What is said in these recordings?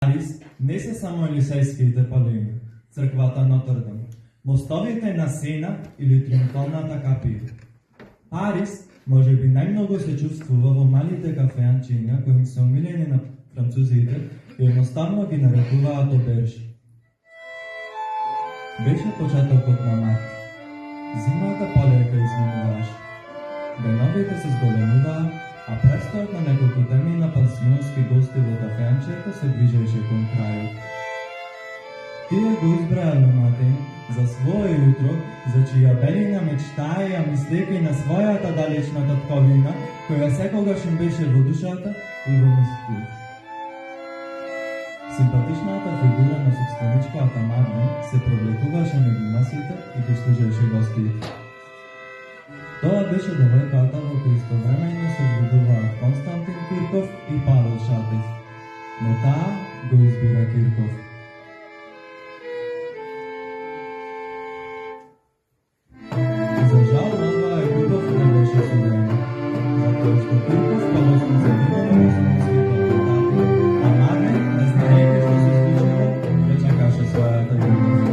Арис не се само елисејските палени, црквата Нотр-Дам, мостовите на Сена или Триумфалната капија. Арис може би најмногу се чувствува во малите кафеанчиња кои се омилени на французите и едноставно ги нарекуваат обержи. Беше почетокот на март. Зимата полека изминуваше. Деновите се зголемуваа, а престојот на неколку дни на пансионски гости во кафеанчето се движеше кон крајот. Тие го избраа Лематин за свое утро, за чија белина мечтаеја мислејќи на својата далечна татковина, која секогаш им беше во душата и во мислите. Симпатичната фигура на собственичката Марлен се провлекуваше меѓу масите и ги служеше гостите. Тоа беше девојката во која истовремено се влюбуваат Константин Кирков и Павел Шатев, но таа го избира Кирков. За жал, ова е љубов не беше судена, затоа што Кирков подоцна загинува во светот тати, а Марлен, не знаејќи што се случило, ја чекаше својата љубов.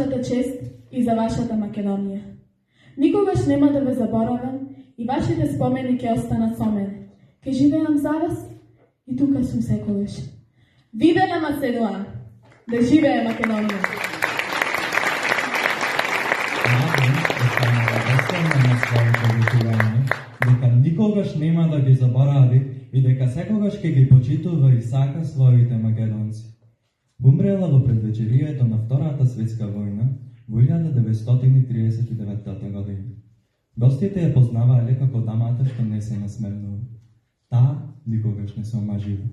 вашата чест и за вашата Македонија. Никогаш нема да ве заборавам и вашите спомени ќе останат со мене. Ке живеам за вас и тука сум секогаш. Вивела Македонија! Да живее Македонија! Дека никогаш нема да ги заборави и дека секогаш ќе ги почитува и сака своите македонци. Умрела во предвечерието на Втората светска војна во 1939 година. Гостите ја познавале како дамата што не се насмевнува. Таа никогаш не се омажива.